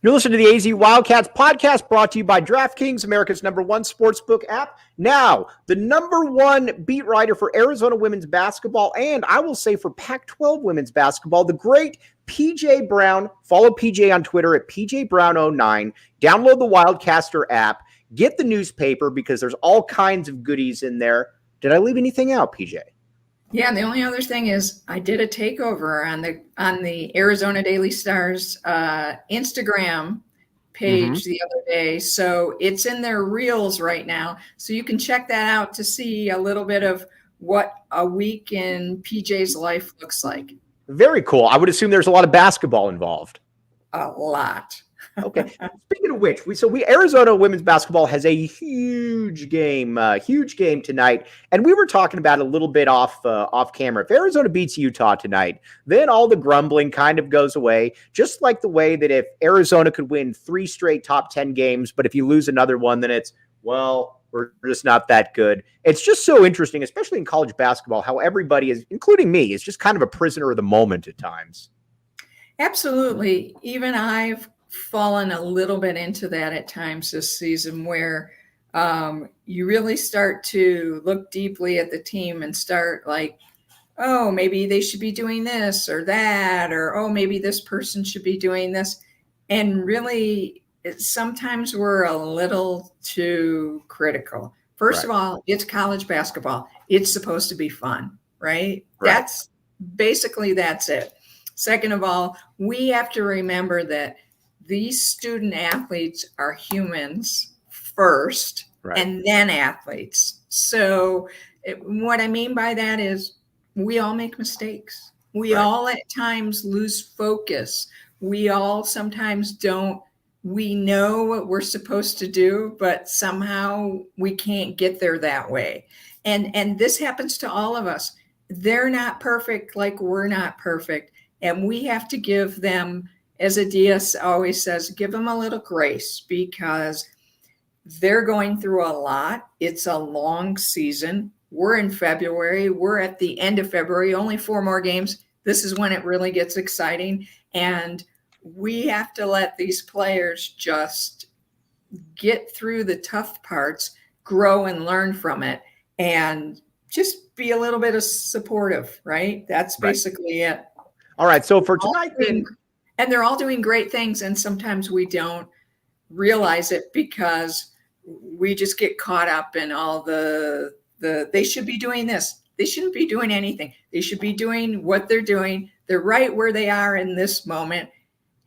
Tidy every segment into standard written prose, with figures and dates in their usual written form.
You're listening to the AZ Wildcats podcast brought to you by DraftKings, America's #1 sportsbook app. Now, the #1 beat writer for Arizona women's basketball, and I will say for Pac-12 women's basketball, the great PJ Brown. Follow PJ on Twitter at PJBrown09. Download the Wildcaster app. Get the newspaper because there's all kinds of goodies in there. Did I leave anything out, PJ? Yeah, the only other thing is I did a takeover on the Arizona Daily Star's Instagram page the other day. So it's in their reels right now. So you can check that out to see a little bit of what a week in PJ's life looks like. Very cool. I would assume there's a lot of basketball involved. A lot. Okay. Speaking of which, Arizona women's basketball has a huge game tonight, and we were talking about it a little bit off camera. If Arizona beats Utah tonight, then all the grumbling kind of goes away. Just like the way that if Arizona could win 3 straight top 10 games, but if you lose another one, then it's we're just not that good. It's just so interesting, especially in college basketball, how everybody is, including me, is just kind of a prisoner of the moment at times. Absolutely. Even I've fallen a little bit into that at times this season where you really start to look deeply at the team and start like, oh, maybe they should be doing this or that, or, oh, maybe this person should be doing this. And really, sometimes we're a little too critical. First of all, it's college basketball. It's supposed to be fun, right? That's it. Second of all, we have to remember that these student athletes are humans first and then athletes. So what I mean by that is we all make mistakes. We all at times lose focus. We all sometimes don't. We know what we're supposed to do, but somehow we can't get there that way. And this happens to all of us. They're not perfect like we're not perfect. And we have to give them, as Adia always says, give them a little grace because they're going through a lot. It's a long season. We're in February. We're at the end of February, only 4 more games. This is when it really gets exciting. And we have to let these players just get through the tough parts, grow and learn from it, and just be a little bit of supportive, right? That's basically it. All right. So for tonight, and they're all doing great things. And sometimes we don't realize it because we just get caught up in all the they should be doing this. They shouldn't be doing anything. They should be doing what they're doing. They're right where they are in this moment.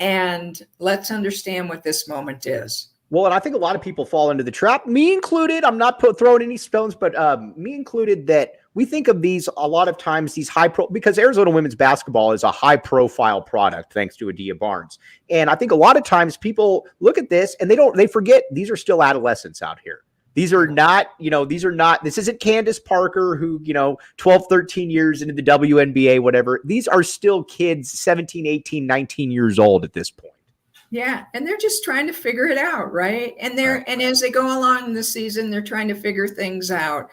And let's understand what this moment is. Well, and I think a lot of people fall into the trap, me included. I'm not throwing any stones, but me included, that we think of these a lot of times, these because Arizona women's basketball is a high profile product, thanks to Adia Barnes. And I think a lot of times people look at this and they forget these are still adolescents out here. These are not, this isn't Candace Parker who, 12, 13 years into the WNBA, whatever. These are still kids, 17, 18, 19 years old at this point. Yeah, and they're just trying to figure it out, right? And and as they go along the season, they're trying to figure things out.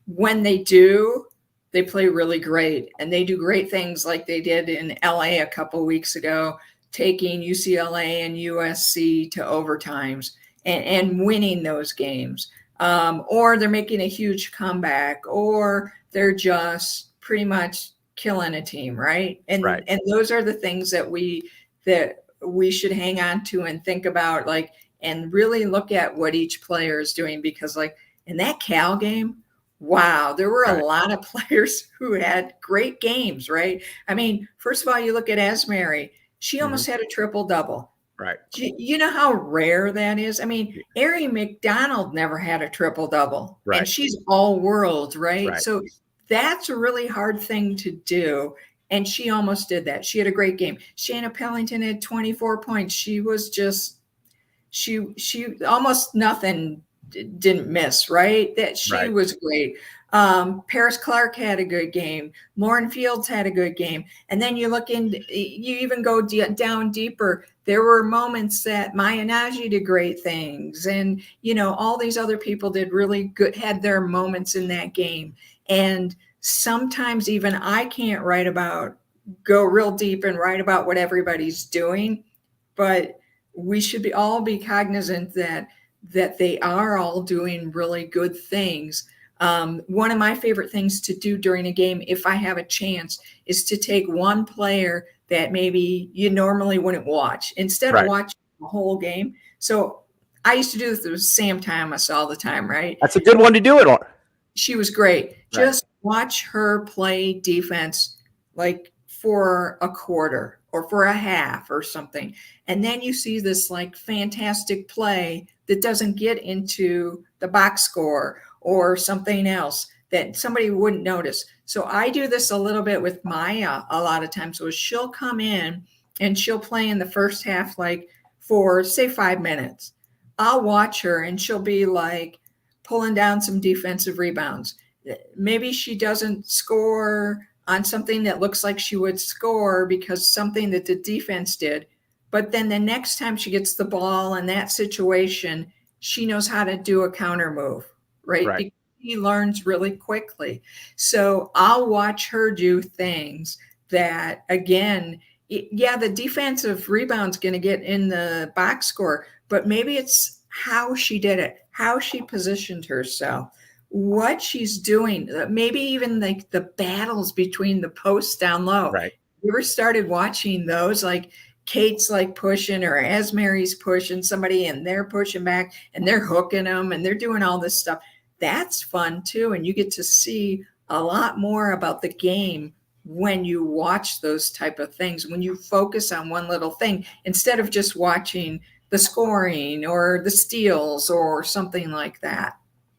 When they do, they play really great, and they do great things like they did in LA a couple weeks ago, taking UCLA and USC to overtimes and winning those games. Or they're making a huge comeback, or they're just pretty much killing a team, right? And those are the things that we should hang on to and think about, like, and really look at what each player is doing, because like in that Cal game, wow, there were a lot of players who had great games, right? I mean, first of all, you look at Asmary, she almost had a triple double. Right. You know how rare that is? I mean, Ari McDonald never had a triple double, and she's all world, right? So that's a really hard thing to do. And she almost did that. She had a great game. Shayna Pellington had 24 points. She was just, she almost nothing didn't miss, right? That she was great. Paris Clark had a good game. Lauren Fields had a good game. And then you look in, you even go down deeper. There were moments that Maya Nagy did great things. And, all these other people did really good, had their moments in that game. And sometimes even I can't go real deep and write about what everybody's doing, but we should all be cognizant that they are all doing really good things. One of my favorite things to do during a game, if I have a chance, is to take one player that maybe you normally wouldn't watch instead of watching the whole game. So I used to do this with Sam Thomas all the time, right? That's a good one to do it on. She was great. Just watch her play defense like for a quarter or for a half or something. And then you see this like fantastic play that doesn't get into the box score or something else that somebody wouldn't notice. So I do this a little bit with Maya a lot of times. So she'll come in and she'll play in the first half, like for say 5 minutes. I'll watch her and she'll be like pulling down some defensive rebounds. Maybe she doesn't score on something that looks like she would score because something that the defense did. But then the next time she gets the ball in that situation, she knows how to do a counter move, right? Because she learns really quickly. So I'll watch her do things that, again, the defensive rebound's going to get in the box score, but maybe it's how she did it, how she positioned herself, what she's doing, maybe even like the battles between the posts down low. Right. You ever started watching those? Like Kate's like pushing or Esmery's pushing somebody and they're pushing back and they're hooking them and they're doing all this stuff. That's fun too. And you get to see a lot more about the game when you watch those type of things, when you focus on one little thing instead of just watching the scoring or the steals or something like that.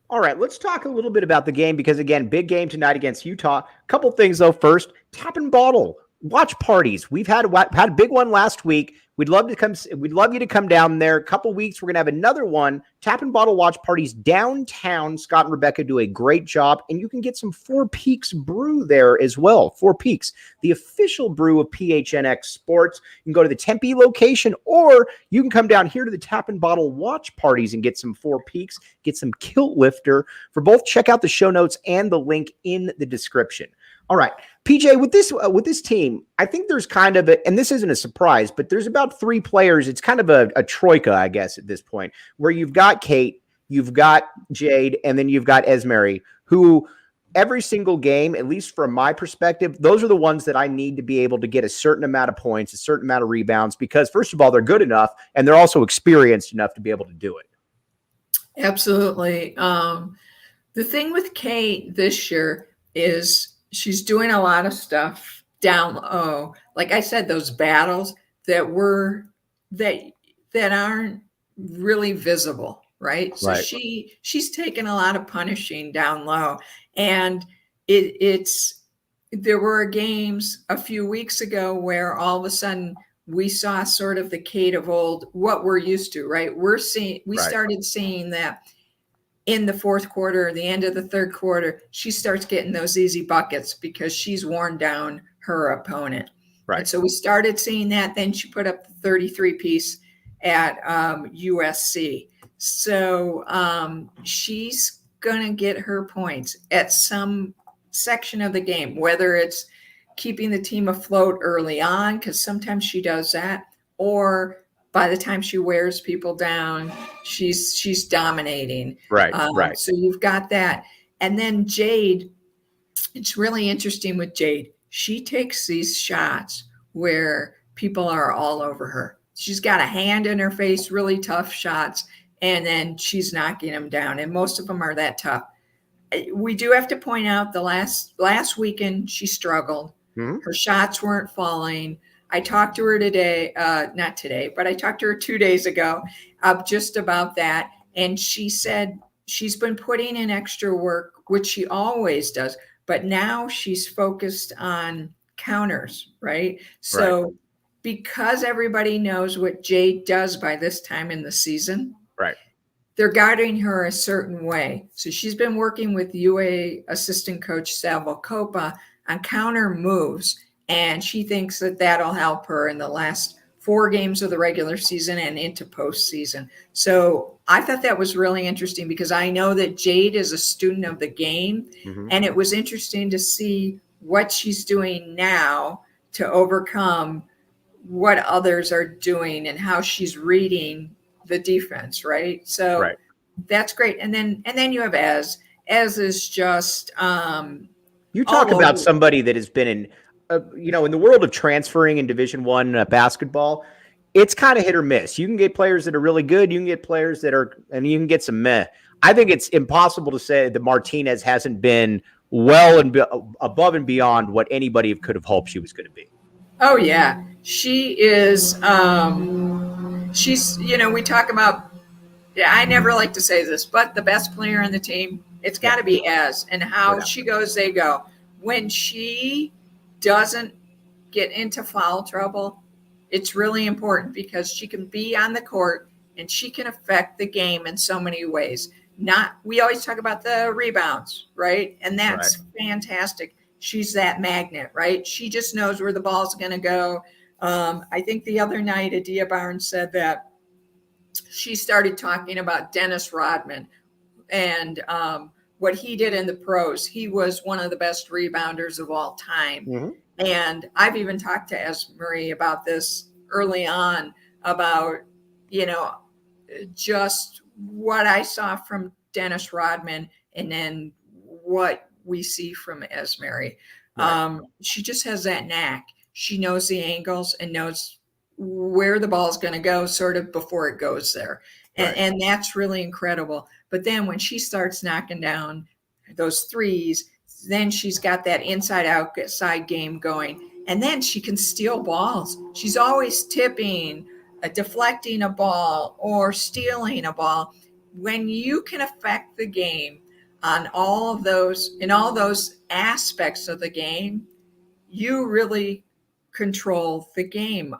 All right, let's talk a little bit about the game because, again, big game tonight against Utah. A couple things, though. First, Tap and Bottle watch parties. We've had a big one last week. We'd love you to come down there. A couple weeks, we're going to have another one. Tap and Bottle watch parties downtown. Scott and Rebecca do a great job, and you can get some Four Peaks brew there as well. Four Peaks, the official brew of PHNX Sports. You can go to the Tempe location, or you can come down here to the Tap and Bottle watch parties and get some Four Peaks, get some Kilt Lifter. For both, check out the show notes and the link in the description. All right, PJ, with this team, I think there's kind of and this isn't a surprise, but there's about 3 players. It's kind of a troika, I guess, at this point, where you've got Kate, you've got Jade, and then you've got Esmery, who every single game, at least from my perspective, those are the ones that I need to be able to get a certain amount of points, a certain amount of rebounds, because first of all, they're good enough, and they're also experienced enough to be able to do it. Absolutely. The thing with Kate this year is she's doing a lot of stuff down low. Like I said, those battles that aren't really visible, right? So she's taken a lot of punishing down low. And there were games a few weeks ago where all of a sudden we saw sort of the Kate of old, what we're used to, right? We started seeing that in the fourth quarter, the end of the third quarter, she starts getting those easy buckets because she's worn down her opponent. Right. And so we started seeing that. Then she put up the 33 piece at USC. So she's going to get her points at some section of the game, whether it's keeping the team afloat early on, because sometimes she does that, or by the time she wears people down, she's dominating. Right. So you've got that. And then Jade, it's really interesting with Jade. She takes these shots where people are all over her. She's got a hand in her face, really tough shots, and then she's knocking them down. And most of them are that tough. We do have to point out the last weekend she struggled. Mm-hmm. Her shots weren't falling. I talked to her today, not today, but I talked to her 2 days ago just about that. And she said she's been putting in extra work, which she always does, but now she's focused on counters, right? So because everybody knows what Jade does by this time in the season, they're guarding her a certain way. So she's been working with UA assistant coach Salvo Copa on counter moves. And she thinks that that'll help her in the last 4 games of the regular season and into postseason. So I thought that was really interesting because I know that Jade is a student of the game. Mm-hmm. And it was interesting to see what she's doing now to overcome what others are doing and how she's reading the defense, right? So that's great. And then you have Ez is just you talk about somebody that has been in in the world of transferring in Division I basketball. It's kind of hit or miss. You can get players that are really good. You can get players that are, and you can get some meh. I think it's impossible to say that Martinez hasn't been well and above and beyond what anybody could have hoped she was going to be. Oh yeah, she is. She's, we talk about. Yeah, I never like to say this, but the best player on the team, it's got to be Ez, and how she goes, they go. When she doesn't get into foul trouble, it's really important because she can be on the court and she can affect the game in so many ways. We always talk about the rebounds, right? And that's fantastic. She's that magnet, right? She just knows where the ball's going to go. I think the other night, Adia Barnes said that she started talking about Dennis Rodman and what he did in the pros. He was one of the best rebounders of all time. Mm-hmm. And I've even talked to Esmery about this early on, about, just what I saw from Dennis Rodman and then what we see from Esmery. She just has that knack. She knows the angles and knows where the ball is going to go sort of before it goes there. And that's really incredible. But then when she starts knocking down those threes, then she's got that inside outside game going. And then she can steal balls. She's always tipping, deflecting a ball, or stealing a ball. When you can affect the game on all of those, in all those aspects of the game, you really control the game.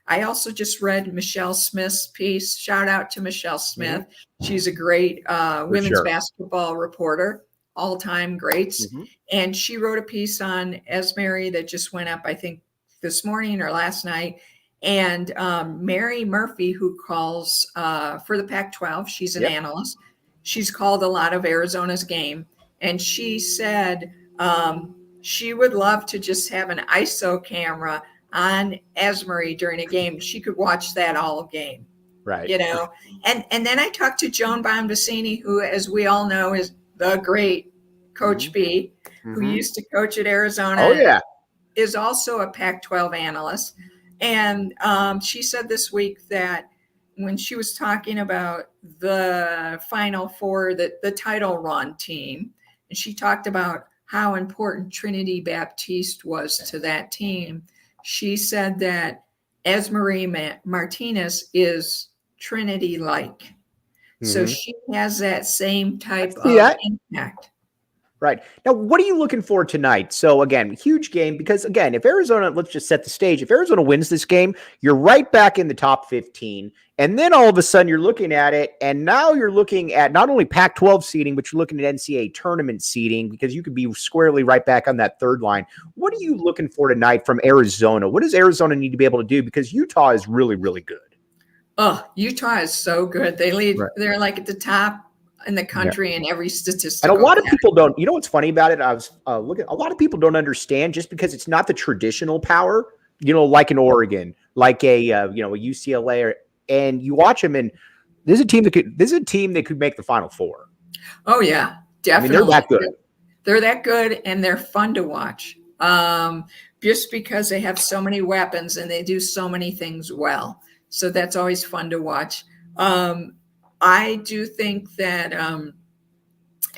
I also just read Michelle Smith's piece. Shout out to Michelle Smith. Mm-hmm. She's a great women's basketball reporter, all-time greats. Mm-hmm. And she wrote a piece on Esmery that just went up, I think, this morning or last night. And Mary Murphy, who calls for the Pac-12, she's an analyst. She's called a lot of Arizona's game. And she said she would love to just have an ISO camera on Esmery during a game. She could watch that all game. Right. And then I talked to Joan Bonvicini, who, as we all know, is the great Coach B, who used to coach at Arizona. Oh, yeah. Is also a Pac-12 analyst. And she said this week that when she was talking about the Final Four, the title run team, and she talked about how important Trinity Baptiste was to that team, she said that Esmery Martinez is Trinity-like. Mm-hmm. So she has that same type of impact. Right. Now, what are you looking for tonight? So, again, huge game because, again, if Arizona, let's just set the stage. If Arizona wins this game, you're right back in the top 15. And then all of a sudden you're looking at it, and now you're looking at not only Pac-12 seeding, but you're looking at NCAA tournament seeding because you could be squarely right back on that third line. What are you looking for tonight from Arizona? What does Arizona need to be able to do? Because Utah is really, really good. Oh, Utah is so good. They lead. Right. They're like at the top in the country in every statistic. And a lot of people don't, what's funny about it? I was looking, a lot of people don't understand just because it's not the traditional power, like in Oregon, like a UCLA, and you watch them and this is a team that could make the Final Four. Oh yeah, definitely. They're that good. They're that good and they're fun to watch. Just because they have so many weapons and they do so many things well. So that's always fun to watch. I do think that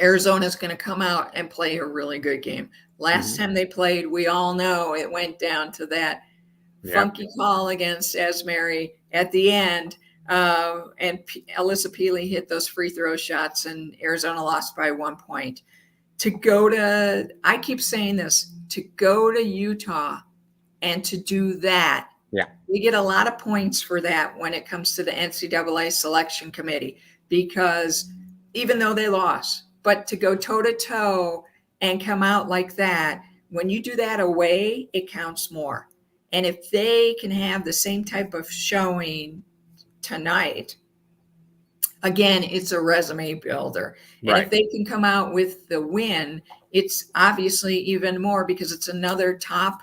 Arizona is going to come out and play a really good game. Last time they played, we all know it went down to that funky call against Esmery at the end. And Alyssa Peely hit those free throw shots and Arizona lost by 1 point. I keep saying this, to go to Utah and to do that, we get a lot of points for that when it comes to the NCAA selection committee, because even though they lost, but to go toe-to-toe and come out like that, when you do that away, it counts more. And if they can have the same type of showing tonight, again, it's a resume builder. And if they can come out with the win, it's obviously even more because it's another top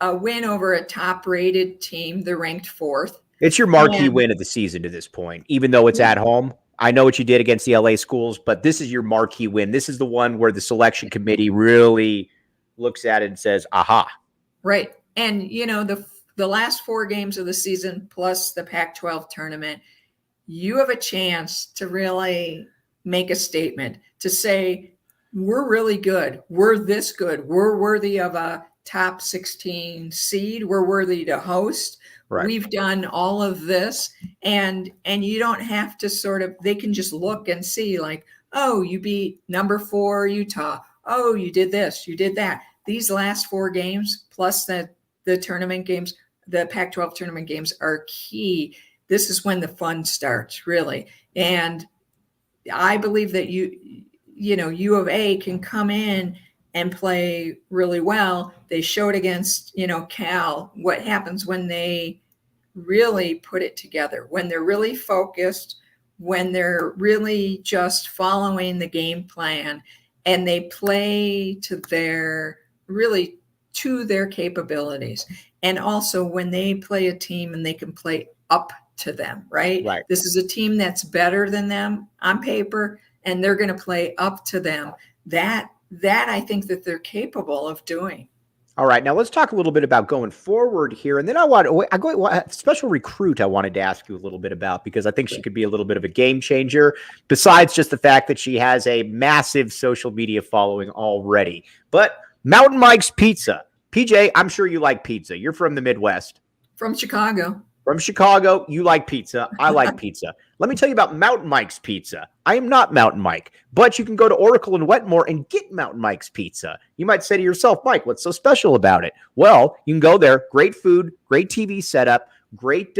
a win over a top-rated team. They're ranked 4th. It's your marquee win of the season to this point, even though it's at home. I know what you did against the LA schools, but this is your marquee win. This is the one where the selection committee really looks at it and says, aha. Right. And, the last 4 games of the season plus the Pac-12 tournament, you have a chance to really make a statement, to say, we're really good. We're this good. We're worthy of a top 16 seed. We're worthy to host. Right. We've done all of this, and you don't have to they can just look and see like, oh, you beat number 4 Utah. Oh, you did this, you did that. These last 4 games plus the tournament games, the Pac-12 tournament games are key. This is when the fun starts, really. And I believe that U of A can come in and play really well. They showed against, Cal, what happens when they really put it together, when they're really focused, when they're really just following the game plan, and they play to their capabilities. And also when they play a team and they can play up to them, right? This is a team that's better than them on paper, and they're going to play up to them. That I think that they're capable of doing. All right, now let's talk a little bit about going forward here, and then a special recruit I wanted to ask you a little bit about, because I think she could be a little bit of a game changer, besides just the fact that she has a massive social media following already. But Mountain Mike's Pizza. PJ, I'm sure you like pizza. You're from the Midwest. From Chicago. From Chicago, you like pizza. I like pizza. Let me tell you about Mountain Mike's Pizza. I am not Mountain Mike, but you can go to Oracle and Wetmore and get Mountain Mike's Pizza. You might say to yourself, Mike, what's so special about it? Well, you can go there. Great food, great TV setup, great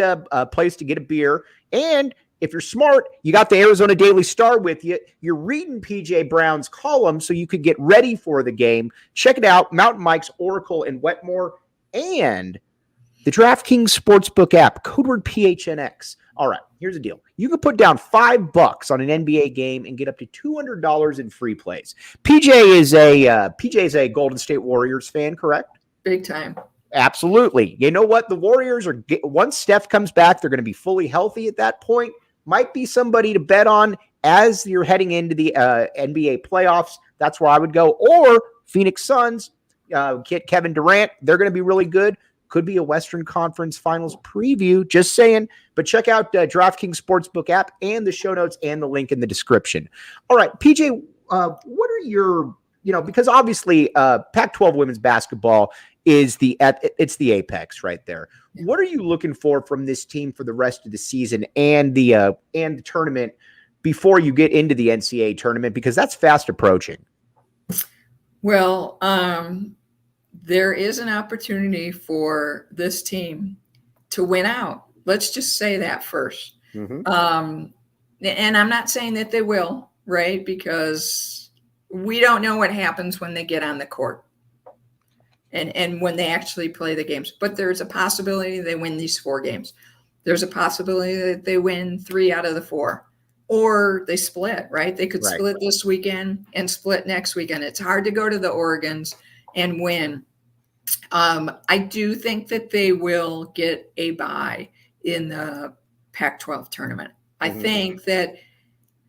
place to get a beer. And if you're smart, you got the Arizona Daily Star with you. You're reading PJ Brown's column so you could get ready for the game. Check it out, Mountain Mike's, Oracle and Wetmore, and the DraftKings Sportsbook app, code word PHNX. All right, here's the deal. You can put down $5 on an NBA game and get up to $200 in free plays. PJ is a Golden State Warriors fan, correct? Big time. Absolutely. You know what? The Warriors are, once Steph comes back, they're going to be fully healthy at that point. Might be somebody to bet on as you're heading into the NBA playoffs. That's where I would go. Or Phoenix Suns, get Kevin Durant. They're going to be really good. Could be a Western Conference Finals preview, just saying. But check out DraftKings Sportsbook app and the show notes and the link in the description. All right, PJ, what are your, because obviously Pac-12 women's basketball is it's the apex right there. What are you looking for from this team for the rest of the season and the tournament before you get into the NCAA tournament? Because that's fast approaching. Well, there is an opportunity for this team to win out. Let's just say that first. Mm-hmm. And I'm not saying that they will, right? Because we don't know what happens when they get on the court and when they actually play the games. But there's a possibility they win these 4 games. There's a possibility that they win 3 out of the 4. Or they split, right? They could split this weekend and split next weekend. It's hard to go to the Oregons and win. I do think that they will get a bye in the Pac-12 tournament. I think that,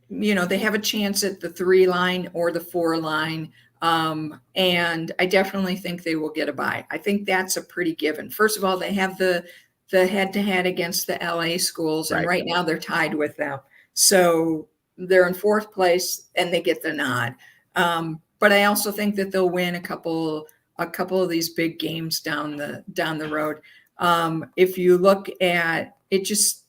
they have a chance at the 3 line or the 4 line. And I definitely think they will get a bye. I think that's a pretty given. First of all, they have the head-to-head against the LA schools, and right now they're tied with them. So they're in 4th place and they get the nod. But I also think that they'll win a couple of these big games down the road. If you look at it, just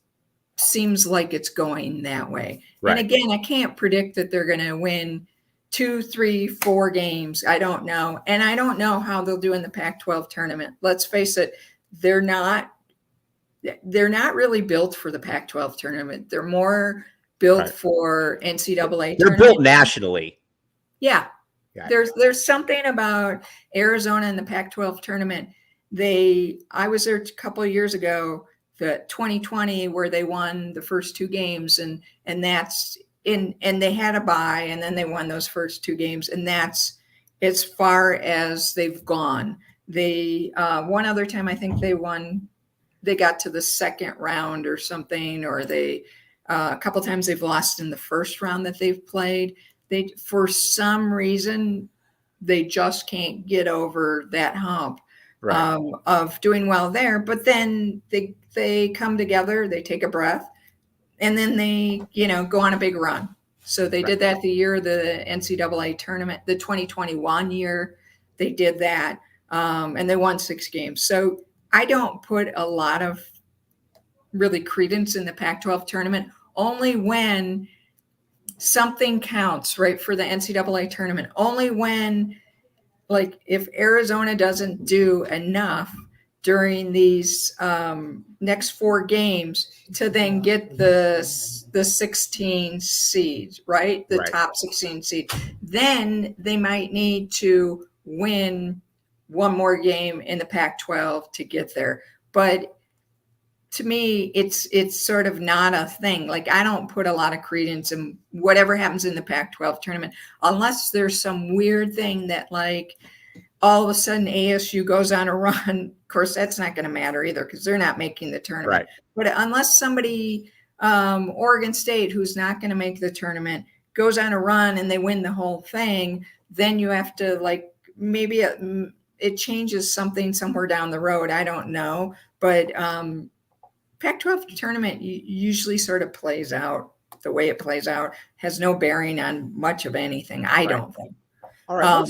seems like it's going that way. Right. And again, I can't predict that they're going to win 2, 3, 4 games. I don't know. And I don't know how they'll do in the Pac-12 tournament. Let's face it, they're not really built for the Pac-12 tournament. They're more built for NCAA. They're built nationally. Yeah. There's something about Arizona and the Pac-12 tournament. I was there a couple of years ago, the 2020, where they won the first 2 games, and that's and they had a bye, and then they won those first 2 games, and that's as far as they've gone. They one other time I think they won. They got to the second round or something, or they a couple times they've lost in the first round that they've played. They, for some reason, they just can't get over that hump of doing well there. But then they come together, they take a breath, and then they, go on a big run. So they did that the year of the NCAA tournament, the 2021 year, they did that, and they won 6 games. So I don't put a lot of really credence in the Pac-12 tournament, only when something counts, right, for the NCAA tournament, only when, like, if Arizona doesn't do enough during these next 4 games to then get the 16 seed, right? The top 16 seed, then they might need to win one more game in the Pac-12 to get there. But to me, it's sort of not a thing. Like, I don't put a lot of credence in whatever happens in the Pac-12 tournament, unless there's some weird thing that, like, all of a sudden ASU goes on a run. Of course, that's not going to matter either, because they're not making the tournament. But unless somebody, Oregon State, who's not going to make the tournament, goes on a run and they win the whole thing, then you have to, like, maybe it changes something somewhere down the road. I don't know. But Pac-12 tournament usually sort of plays out the way it plays out, has no bearing on much of anything, I don't think. All right,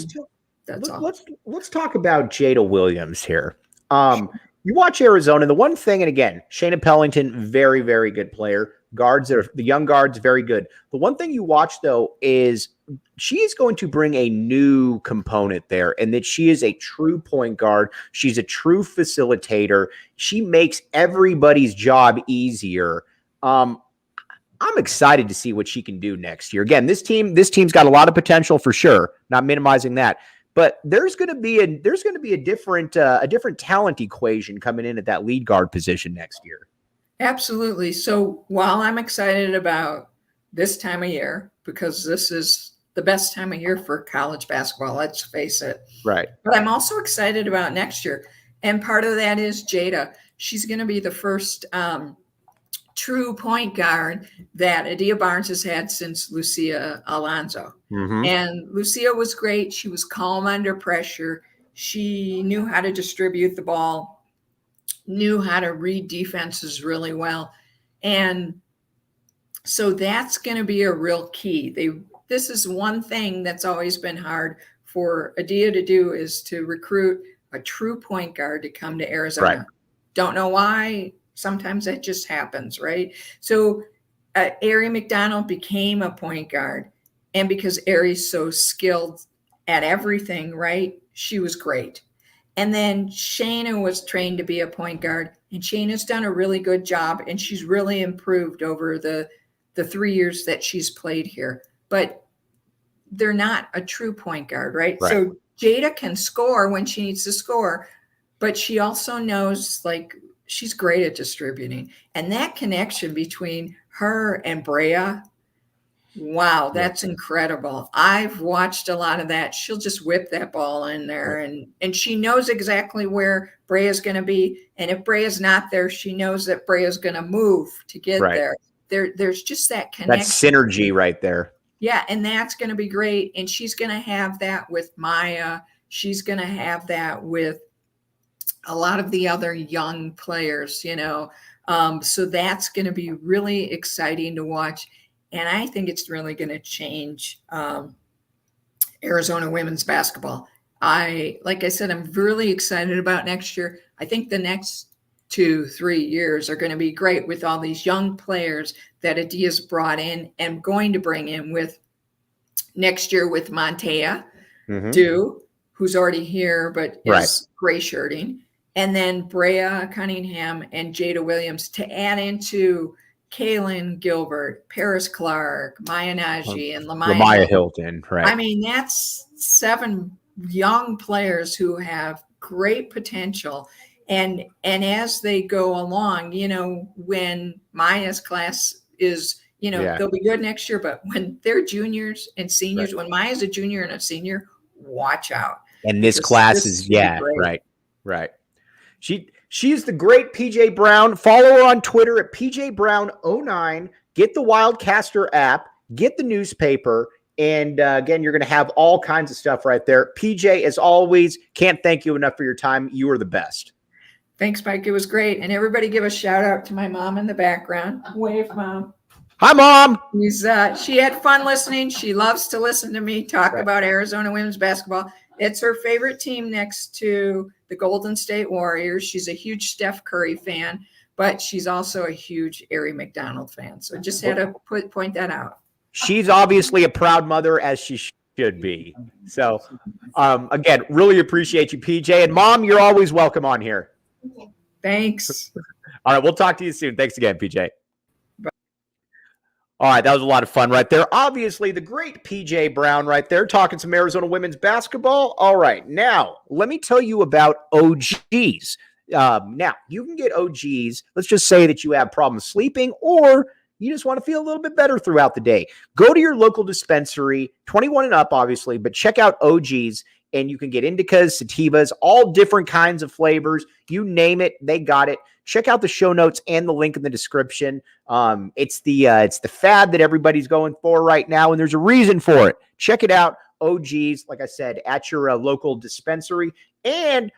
let's talk about Jada Williams here. You watch Arizona, the one thing, and again, Shayna Pellington, very, very good player. The young guards, very good. The one thing you watch, though, is she is going to bring a new component there, and that she is a true point guard. She's a true facilitator. She makes everybody's job easier. I'm excited to see what she can do next year. Again, this team's got a lot of potential for sure. Not minimizing that, but there's going to be a different talent equation coming in at that lead guard position next year. Absolutely. So while I'm excited about this time of year, because this is the best time of year for college basketball, let's face it. Right. But I'm also excited about next year. And part of that is Jada. She's going to be the first true point guard that Adia Barnes has had since Lucia Alonso. Mm-hmm. And Lucia was great. She was calm under pressure. She knew how to distribute the ball, knew how to read defenses really well. And so that's going to be a real key. This is one thing that's always been hard for Adia to do, is to recruit a true point guard to come to Arizona. Right. Don't know why. Sometimes that just happens, right? So Ari McDonald became a point guard. And because Ari's so skilled at everything, right, she was great. And then Shayna was trained to be a point guard, and Shayna's done a really good job, and she's really improved over the 3 years that she's played here. But they're not a true point guard, right? So Jada can score when she needs to score, but she also knows, like, she's great at distributing. And that connection between her and Brea, wow, that's incredible. I've watched a lot of that. She'll just whip that ball in there, and she knows exactly where Brea's going to be. And if Brea's not there, she knows that Brea's going to move to get there. There's just that connection. That synergy right there. Yeah, and that's going to be great. And she's going to have that with Maya. She's going to have that with a lot of the other young players, so that's going to be really exciting to watch. And I think it's really going to change Arizona women's basketball. Like I said, I'm really excited about next year. I think the next 2-3 years are going to be great with all these young players that Adia's brought in and going to bring in with next year with Montea Dew, who's already here but is gray shirting. And then Brea Cunningham and Jada Williams to add into Kaylin Gilbert, Paris Clark, Maya Nagy, and Lamaya Hilton. Right. I mean, that's 7 young players who have great potential. And as they go along, when Maya's class is, they'll be good next year, but when they're juniors and seniors, when Maya's a junior and a senior, watch out. And this class is, right. Right. She's the great PJ Brown. Follow her on Twitter at PJ Brown09. Get the Wildcaster app. Get the newspaper. And again, you're going to have all kinds of stuff right there. PJ, as always, can't thank you enough for your time. You are the best. Thanks, Mike. It was great. And everybody give a shout out to my mom in the background. Wave, Mom. Hi, Mom. She had fun listening. She loves to listen to me talk about Arizona women's basketball. It's her favorite team next to the Golden State Warriors. She's a huge Steph Curry fan, but she's also a huge Arie McDonald fan. So just had to point that out. She's obviously a proud mother, as she should be. So, again, really appreciate you, PJ. And Mom, you're always welcome on here. Thanks. All right, we'll talk to you soon. Thanks again, PJ. Bye. All right, that was a lot of fun right there. Obviously, the great PJ Brown right there talking some Arizona women's basketball. All right, now let me tell you about OGs. Now, you can get OGs. Let's just say that you have problems sleeping or you just want to feel a little bit better throughout the day. Go to your local dispensary, 21 and up, obviously, but check out OGs, and you can get indicas, sativas, all different kinds of flavors. You name it, they got it. Check out the show notes and the link in the description. It's the fad that everybody's going for right now, and there's a reason for it. Check it out, OGs, like I said, at your local dispensary. And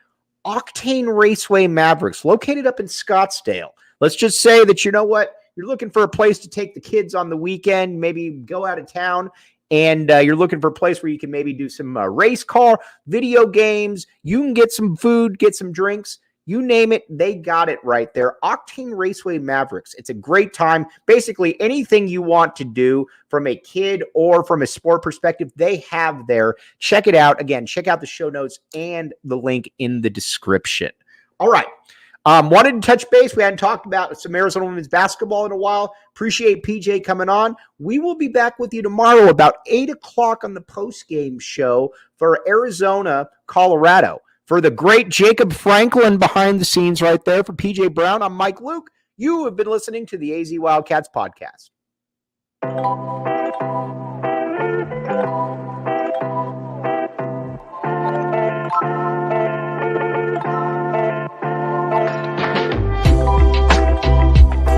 Octane Raceway Mavericks, located up in Scottsdale. Let's just say that, you know what, you're looking for a place to take the kids on the weekend, maybe go out of town, and you're looking for a place where you can maybe do some race car, video games. You can get some food, get some drinks. You name it, they got it right there. Octane Raceway Mavericks. It's a great time. Basically, anything you want to do from a kid or from a sport perspective, they have there. Check it out. Again, check out the show notes and the link in the description. All right. Wanted to touch base. We hadn't talked about some Arizona women's basketball in a while. Appreciate PJ coming on. We will be back with you tomorrow about 8 o'clock on the post-game show for Arizona, Colorado. For the great Jacob Franklin behind the scenes right there, for PJ Brown, I'm Mike Luke. You have been listening to the AZ Wildcats podcast.